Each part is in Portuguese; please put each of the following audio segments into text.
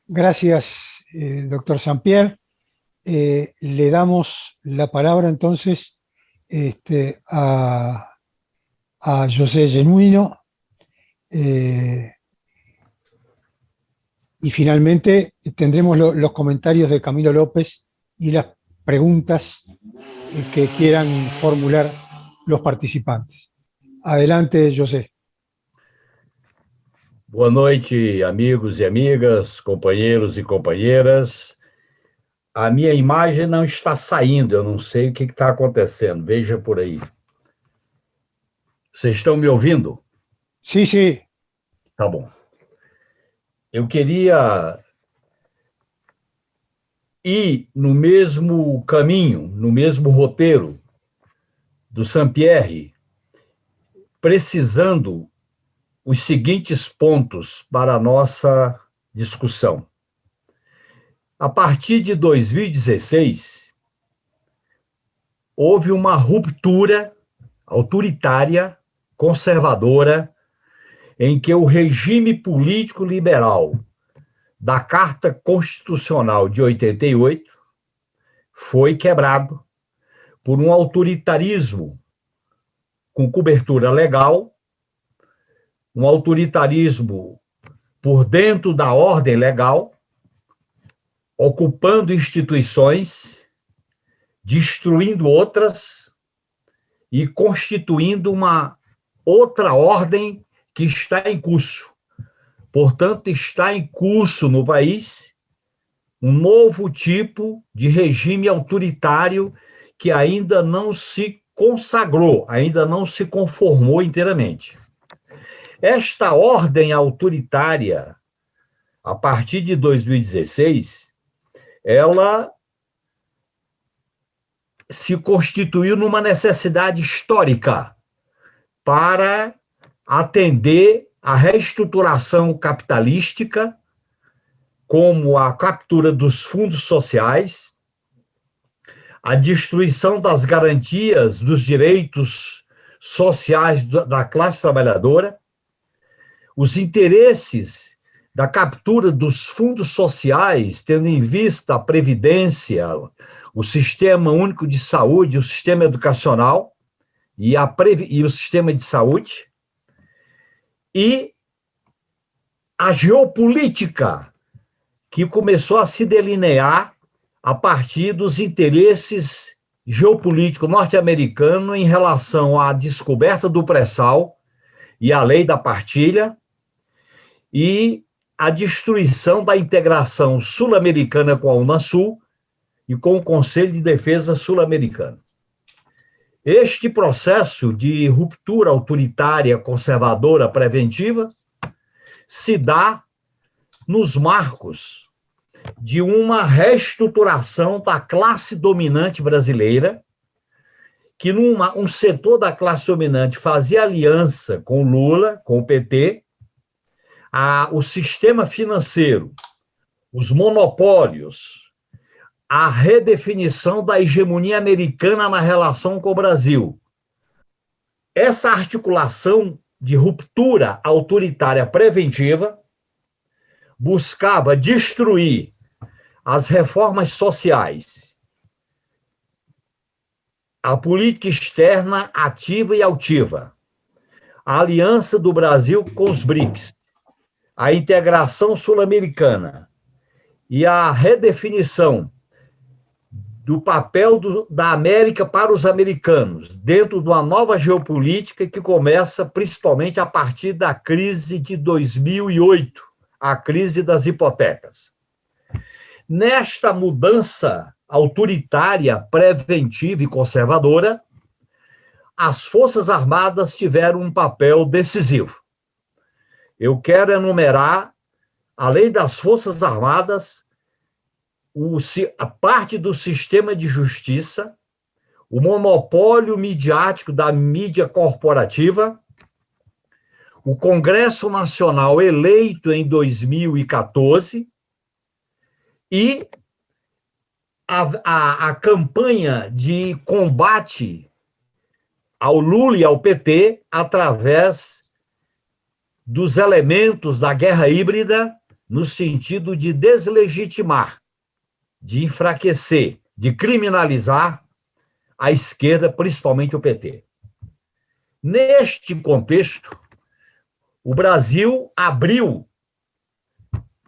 Gracias, doctor Sampier. Le damos la palabra entonces a José Genuino eh, y finalmente tendremos los comentarios de Camilo López y las preguntas que quieran formular los participantes. Adelante, José. Boa noite, amigos e amigas, companheiros e companheiras. A minha imagem não está saindo, eu não sei o que está acontecendo. Veja por aí. Vocês estão me ouvindo? Sí, sí. Tá bom. Eu queria ir no mesmo caminho, no mesmo roteiro do Sampierre, precisando os seguintes pontos para a nossa discussão. A partir de 2016, houve uma ruptura autoritária, conservadora, em que o regime político liberal da Carta Constitucional de 88 foi quebrado por um autoritarismo com cobertura legal, um autoritarismo por dentro da ordem legal, ocupando instituições, destruindo outras e constituindo uma outra ordem que está em curso. Portanto, está em curso no país um novo tipo de regime autoritário que ainda não se consagrou, ainda não se conformou inteiramente. Esta ordem autoritária, a partir de 2016, ela se constituiu numa necessidade histórica para atender à reestruturação capitalística, como a captura dos fundos sociais, a destruição das garantias dos direitos sociais da classe trabalhadora, os interesses da captura dos fundos sociais, tendo em vista a Previdência, o Sistema Único de Saúde, o sistema educacional e o sistema de saúde, e a geopolítica, que começou a se delinear a partir dos interesses geopolíticos norte-americanos em relação à descoberta do pré-sal e à lei da partilha, e a destruição da integração sul-americana com a Unasul e com o Conselho de Defesa sul-americano. Este processo de ruptura autoritária, conservadora, preventiva, se dá nos marcos de uma reestruturação da classe dominante brasileira, que um setor da classe dominante fazia aliança com o Lula, com o PT, o sistema financeiro, os monopólios, a redefinição da hegemonia americana na relação com o Brasil. Essa articulação de ruptura autoritária preventiva buscava destruir as reformas sociais, a política externa ativa e altiva, a aliança do Brasil com os BRICS, a integração sul-americana e a redefinição do papel da América para os americanos, dentro de uma nova geopolítica que começa principalmente a partir da crise de 2008, a crise das hipotecas. Nesta mudança autoritária, preventiva e conservadora, as Forças Armadas tiveram um papel decisivo. Eu quero enumerar, além das Forças Armadas, a parte do sistema de justiça, o monopólio midiático da mídia corporativa, o Congresso Nacional eleito em 2014 e a campanha de combate ao Lula e ao PT através dos elementos da guerra híbrida no sentido de deslegitimar, de enfraquecer, de criminalizar a esquerda, principalmente o PT. Neste contexto, o Brasil abriu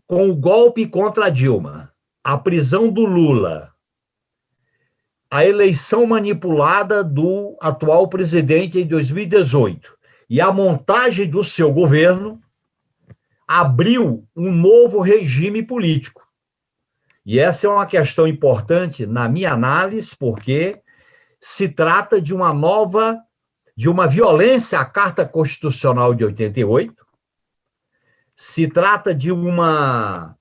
com o golpe contra a Dilma, a prisão do Lula, a eleição manipulada do atual presidente em 2018 e a montagem do seu governo, abriu um novo regime político. E essa é uma questão importante na minha análise, porque se trata de uma violência à Carta Constitucional de 88, se trata de uma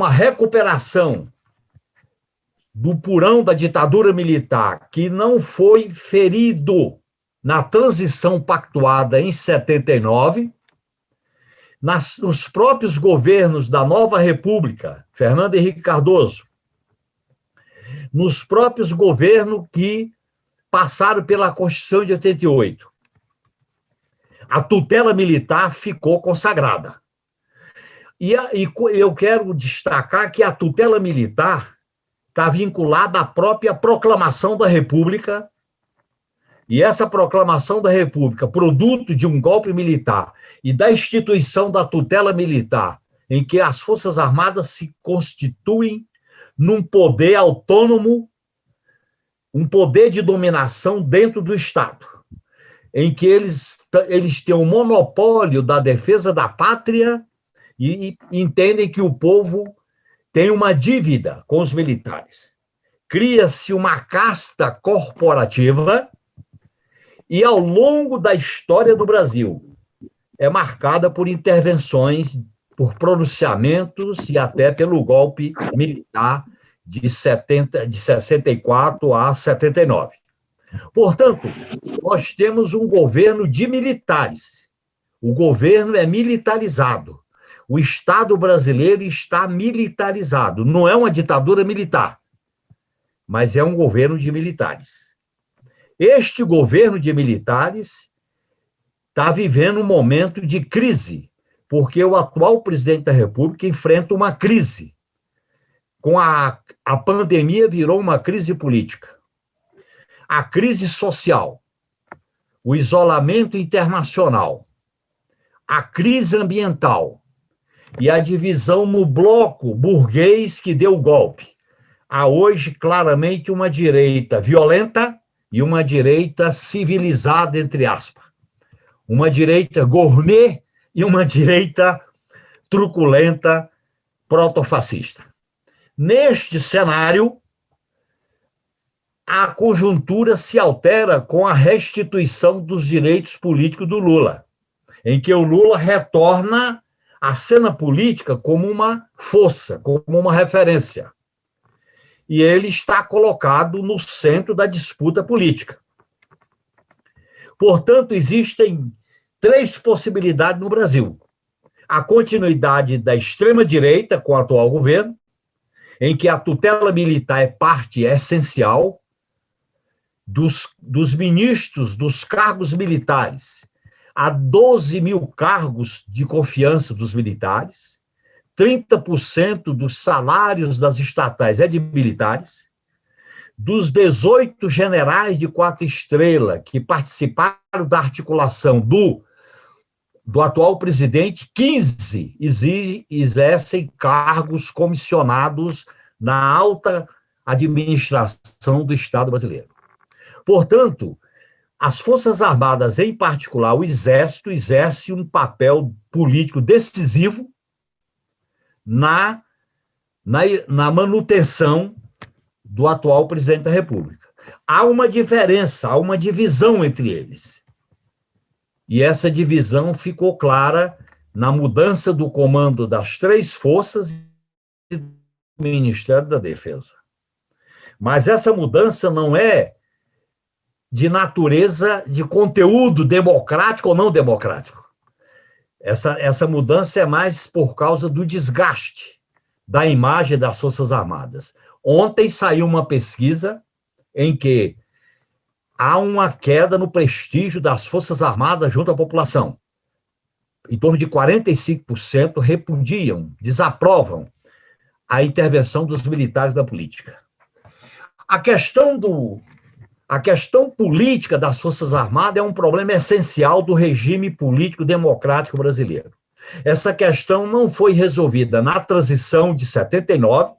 recuperação do purão da ditadura militar que não foi ferido na transição pactuada em 79, nos próprios governos da nova República, Fernando Henrique Cardoso, nos próprios governos que passaram pela Constituição de 88. A tutela militar ficou consagrada. E eu quero destacar que a tutela militar está vinculada à própria proclamação da República, e essa proclamação da República, produto de um golpe militar e da instituição da tutela militar, em que as Forças Armadas se constituem num poder autônomo, um poder de dominação dentro do Estado, em que eles têm um monopólio da defesa da pátria e entendem que o povo tem uma dívida com os militares. Cria-se uma casta corporativa e, ao longo da história do Brasil, é marcada por intervenções, por pronunciamentos e até pelo golpe militar de 64 a 79. Portanto, nós temos um governo de militares. O governo é militarizado. O Estado brasileiro está militarizado. Não é uma ditadura militar, mas é um governo de militares. Este governo de militares está vivendo um momento de crise, porque o atual presidente da República enfrenta uma crise. Com a pandemia, virou uma crise política. A crise social, o isolamento internacional, a crise ambiental e a divisão no bloco burguês que deu o golpe. Há hoje, claramente, uma direita violenta e uma direita civilizada, entre aspas. Uma direita gourmet e uma direita truculenta, protofascista. Neste cenário, a conjuntura se altera com a restituição dos direitos políticos do Lula, em que o Lula retorna à cena política como uma força, como uma referência. E ele está colocado no centro da disputa política. Portanto, existem 3 possibilidades no Brasil. A continuidade da extrema-direita com o atual governo, em que a tutela militar é parte essencial dos ministros dos cargos militares. Há 12 mil cargos de confiança dos militares, 30% dos salários das estatais é de militares, dos 18 generais de 4 estrelas que participaram da articulação do atual presidente, 15 exercem cargos comissionados na alta administração do Estado brasileiro. Portanto, as Forças Armadas, em particular o Exército, exerce um papel político decisivo na manutenção do atual presidente da República. Há uma diferença, há uma divisão entre eles. E essa divisão ficou clara na mudança do comando das 3 forças e do Ministério da Defesa. Mas essa mudança não é de natureza, de conteúdo democrático ou não democrático. Essa mudança é mais por causa do desgaste da imagem das Forças Armadas. Ontem saiu uma pesquisa em que há uma queda no prestígio das Forças Armadas junto à população. em torno de 45% repudiam, desaprovam a intervenção dos militares da política. A questão política das Forças Armadas é um problema essencial do regime político democrático brasileiro. Essa questão não foi resolvida na transição de 79,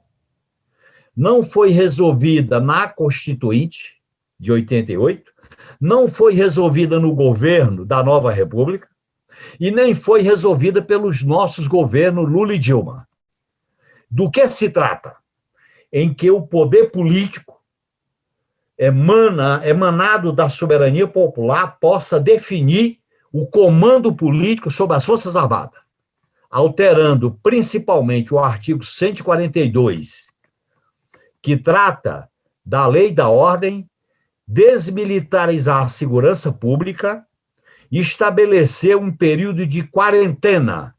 não foi resolvida na Constituinte de 88, não foi resolvida no governo da Nova República e nem foi resolvida pelos nossos governos Lula e Dilma. Do que se trata? Em que o poder político emanado da soberania popular possa definir o comando político sobre as Forças Armadas, alterando principalmente o artigo 142, que trata da lei da ordem, desmilitarizar a segurança pública e estabelecer um período de quarentena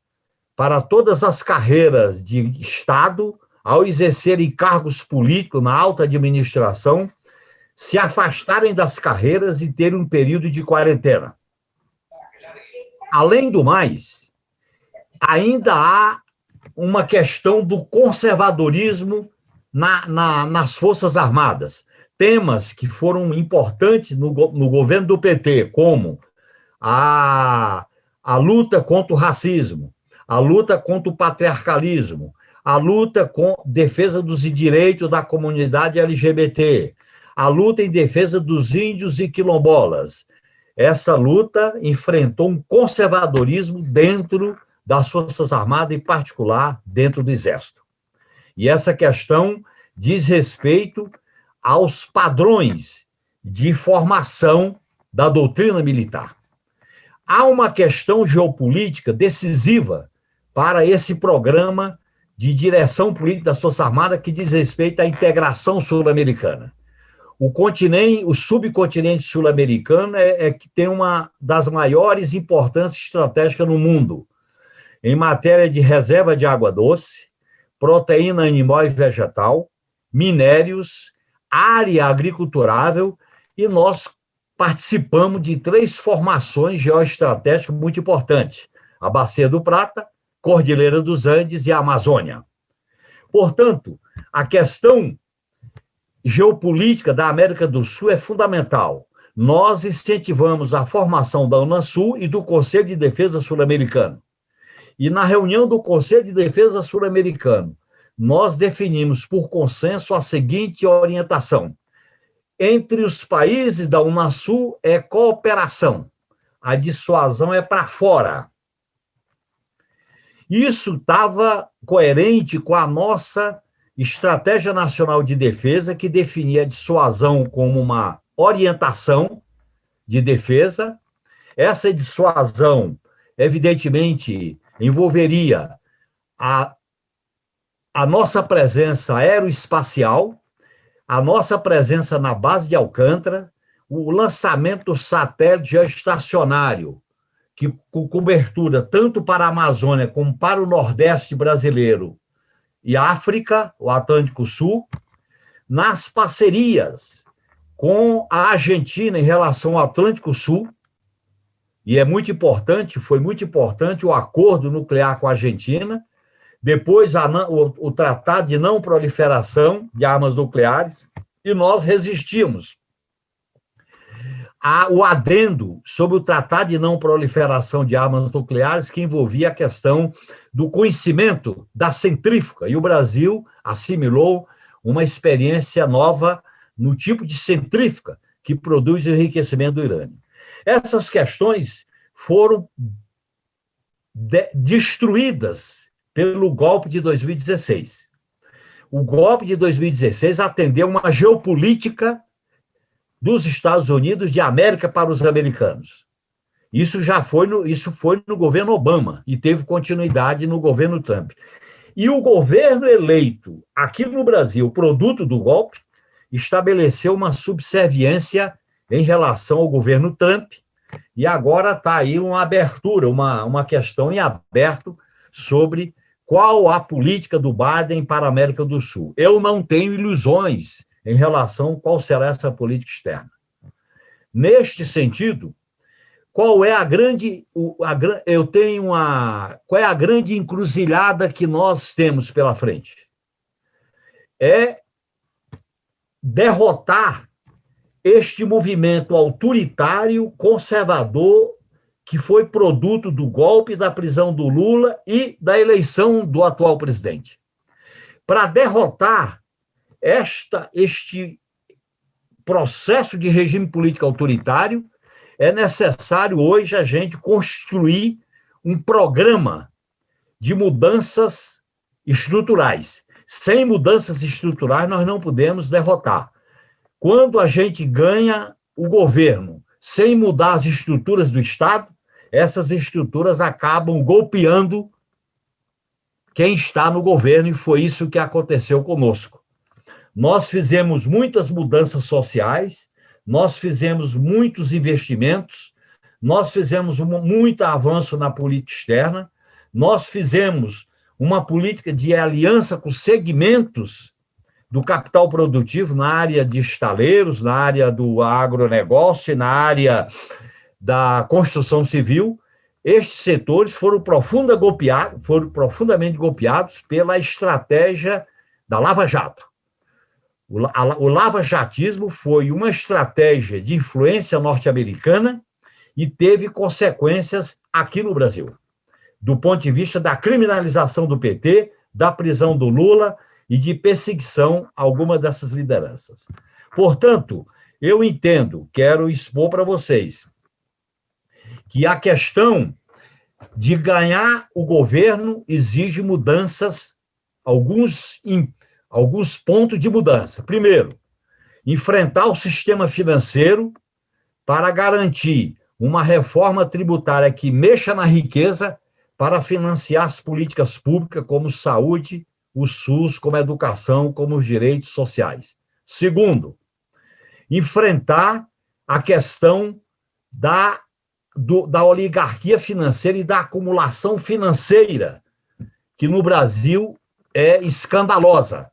para todas as carreiras de Estado, ao exercerem cargos políticos na alta administração, se afastarem das carreiras e terem um período de quarentena. Além do mais, ainda há uma questão do conservadorismo nas Forças Armadas. Temas que foram importantes no governo do PT, como a luta contra o racismo, a luta contra o patriarcalismo, a luta com defesa dos direitos da comunidade LGBT, a luta em defesa dos índios e quilombolas. Essa luta enfrentou um conservadorismo dentro das Forças Armadas, em particular dentro do Exército. E essa questão diz respeito aos padrões de formação da doutrina militar. Há uma questão geopolítica decisiva para esse programa de direção política das Forças Armadas que diz respeito à integração sul-americana. O subcontinente sul-americano é que tem uma das maiores importâncias estratégicas no mundo, em matéria de reserva de água doce, proteína animal e vegetal, minérios, área agriculturável, e nós participamos de 3 formações geoestratégicas muito importantes: a Bacia do Prata, Cordilheira dos Andes e a Amazônia. Portanto, a questão geopolítica da América do Sul é fundamental. Nós incentivamos a formação da Unasul e do Conselho de Defesa Sul-Americano. E na reunião do Conselho de Defesa Sul-Americano, nós definimos por consenso a seguinte orientação: entre os países da Unasul é cooperação, a dissuasão é para fora. Isso estava coerente com a nossa Estratégia Nacional de Defesa, que definia a dissuasão como uma orientação de defesa. Essa dissuasão, evidentemente, envolveria a nossa presença aeroespacial, a nossa presença na base de Alcântara, o lançamento do satélite geoestacionário, que com cobertura tanto para a Amazônia como para o Nordeste brasileiro e África, o Atlântico Sul, nas parcerias com a Argentina em relação ao Atlântico Sul, e foi muito importante o acordo nuclear com a Argentina, depois o Tratado de Não Proliferação de Armas Nucleares, e nós resistimos o adendo sobre o Tratado de Não Proliferação de Armas Nucleares, que envolvia a questão do conhecimento da centrífuga, e o Brasil assimilou uma experiência nova no tipo de centrífuga que produz o enriquecimento do urânio. Essas questões foram destruídas pelo golpe de 2016. O golpe de 2016 atendeu uma geopolítica dos Estados Unidos de América para os americanos. Isso foi no governo Obama e teve continuidade no governo Trump. E o governo eleito aqui no Brasil, produto do golpe, estabeleceu uma subserviência em relação ao governo Trump, e agora está aí uma abertura, uma questão em aberto sobre qual a política do Biden para a América do Sul. Eu não tenho ilusões em relação a qual será essa política externa. Neste sentido, qual é a grande, qual é a grande encruzilhada que nós temos pela frente? É derrotar este movimento autoritário, conservador, que foi produto do golpe, da prisão do Lula e da eleição do atual presidente. Para derrotar este processo de regime político autoritário, é necessário hoje a gente construir um programa de mudanças estruturais. Sem mudanças estruturais, nós não podemos derrotar. Quando a gente ganha o governo sem mudar as estruturas do Estado, essas estruturas acabam golpeando quem está no governo, e foi isso que aconteceu conosco. Nós fizemos muitas mudanças sociais, nós fizemos muitos investimentos, nós fizemos muito avanço na política externa, nós fizemos uma política de aliança com segmentos do capital produtivo na área de estaleiros, na área do agronegócio e na área da construção civil. Estes setores foram profundamente golpeados pela estratégia da Lava Jato. O lava-jatismo foi uma estratégia de influência norte-americana e teve consequências aqui no Brasil, do ponto de vista da criminalização do PT, da prisão do Lula e de perseguição a alguma dessas lideranças. Portanto, eu entendo, quero expor para vocês, que a questão de ganhar o governo exige mudanças, alguns pontos de mudança. Primeiro, enfrentar o sistema financeiro para garantir uma reforma tributária que mexa na riqueza para financiar as políticas públicas como saúde, o SUS, como educação, como os direitos sociais. Segundo, enfrentar a questão da oligarquia financeira e da acumulação financeira, que no Brasil é escandalosa.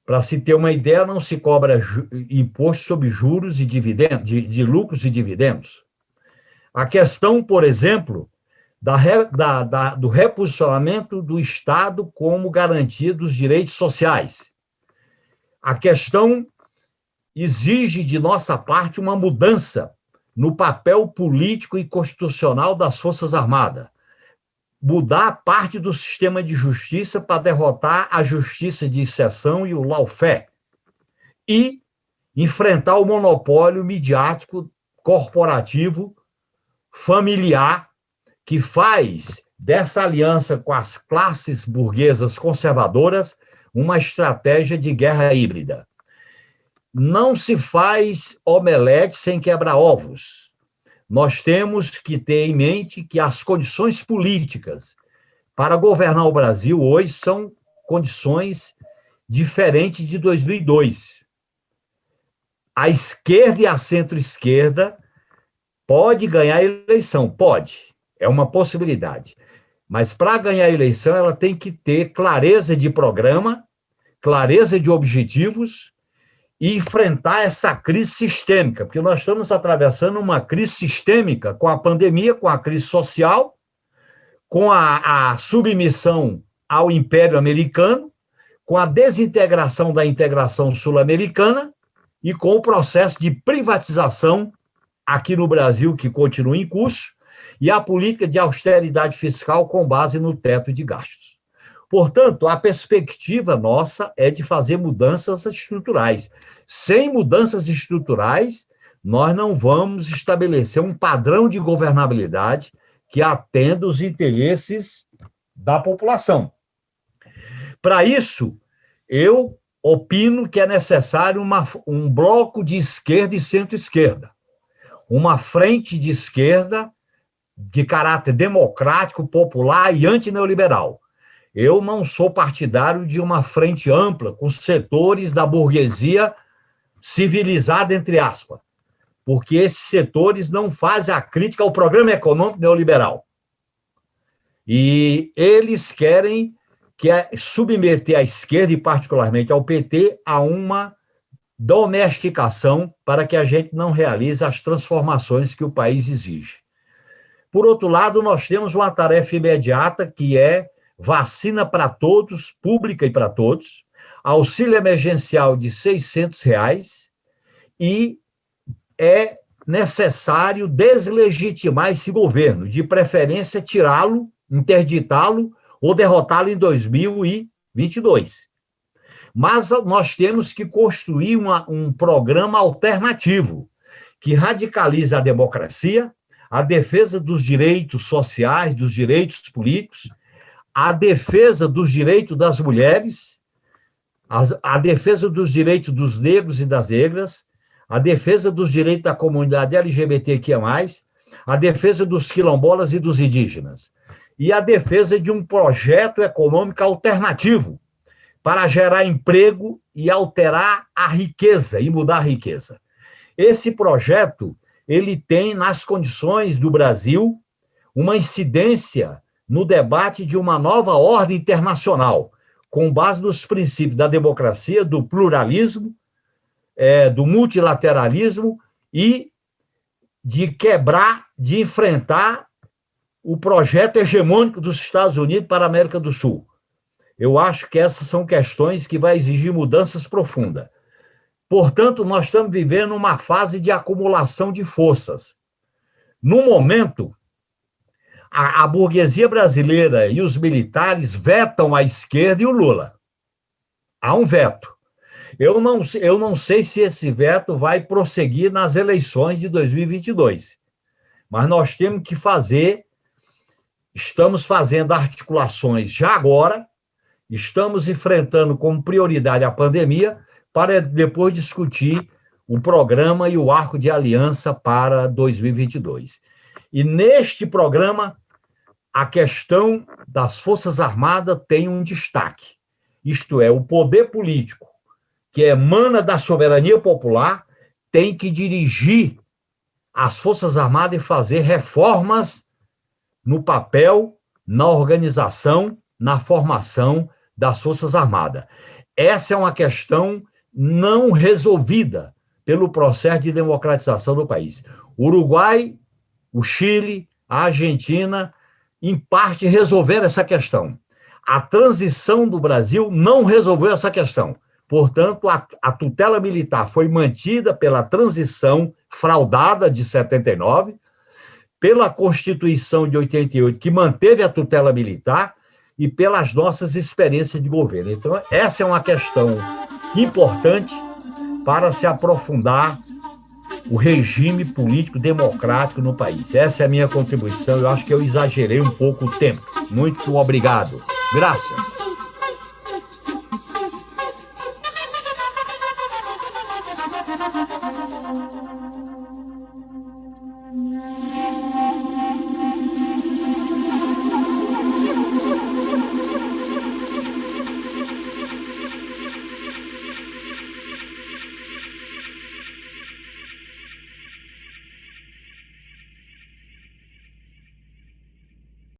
Para se ter uma ideia, não se cobra imposto sobre juros e dividendos, de lucros e dividendos. A questão, por exemplo, do reposicionamento do Estado como garantia dos direitos sociais. A questão exige de nossa parte uma mudança no papel político e constitucional das Forças Armadas. Mudar parte do sistema de justiça para derrotar a justiça de exceção e o lawfare. E enfrentar o monopólio midiático, corporativo, familiar, que faz dessa aliança com as classes burguesas conservadoras uma estratégia de guerra híbrida. Não se faz omelete sem quebrar ovos. Nós temos que ter em mente que as condições políticas para governar o Brasil hoje são condições diferentes de 2002. A esquerda e a centro-esquerda pode ganhar a eleição, pode, é uma possibilidade. Mas para ganhar a eleição, ela tem que ter clareza de programa, clareza de objetivos e enfrentar essa crise sistêmica, porque nós estamos atravessando uma crise sistêmica com a pandemia, com a crise social, com a submissão ao Império Americano, com a desintegração da integração sul-americana e com o processo de privatização aqui no Brasil, que continua em curso, e a política de austeridade fiscal com base no teto de gastos. Portanto, a perspectiva nossa é de fazer mudanças estruturais. Sem mudanças estruturais, nós não vamos estabelecer um padrão de governabilidade que atenda os interesses da população. Para isso, eu opino que é necessário um bloco de esquerda e centro-esquerda, uma frente de esquerda de caráter democrático, popular e antineoliberal. Eu não sou partidário de uma frente ampla com setores da burguesia civilizada, entre aspas, porque esses setores não fazem a crítica ao programa econômico neoliberal. E eles querem submeter a esquerda, e particularmente ao PT, a uma domesticação para que a gente não realize as transformações que o país exige. Por outro lado, nós temos uma tarefa imediata, que é vacina para todos, pública e para todos, auxílio emergencial de R$ 600, e é necessário deslegitimar esse governo, de preferência tirá-lo, interditá-lo ou derrotá-lo em 2022. Mas nós temos que construir um programa alternativo que radicalize a democracia, a defesa dos direitos sociais, dos direitos políticos, a defesa dos direitos das mulheres, a defesa dos direitos dos negros e das negras, a defesa dos direitos da comunidade LGBTQIA+, a defesa dos quilombolas e dos indígenas, e a defesa de um projeto econômico alternativo para gerar emprego e alterar a riqueza, e mudar a riqueza. Esse projeto, ele tem, nas condições do Brasil, uma incidência no debate de uma nova ordem internacional, com base nos princípios da democracia, do pluralismo, do multilateralismo e de quebrar, de enfrentar o projeto hegemônico dos Estados Unidos para a América do Sul. Eu acho que essas são questões que vão exigir mudanças profundas. Portanto, nós estamos vivendo uma fase de acumulação de forças. No momento, a burguesia brasileira e os militares vetam a esquerda e o Lula. Há um veto. Eu não sei se esse veto vai prosseguir nas eleições de 2022, mas nós temos que estamos fazendo articulações já agora, estamos enfrentando como prioridade a pandemia, para depois discutir o programa e o arco de aliança para 2022. E neste programa, a questão das Forças Armadas tem um destaque, isto é, o poder político, que emana da soberania popular, tem que dirigir as Forças Armadas e fazer reformas no papel, na organização, na formação das Forças Armadas. Essa é uma questão não resolvida pelo processo de democratização do país. O Uruguai, o Chile, a Argentina, em parte, resolveram essa questão. A transição do Brasil não resolveu essa questão. Portanto, a tutela militar foi mantida pela transição fraudada de 79, pela Constituição de 88, que manteve a tutela militar, e pelas nossas experiências de governo. Então, essa é uma questão importante para se aprofundar o regime político democrático no país. Essa é a minha contribuição. Eu acho que eu exagerei um pouco o tempo. Muito obrigado. Graças.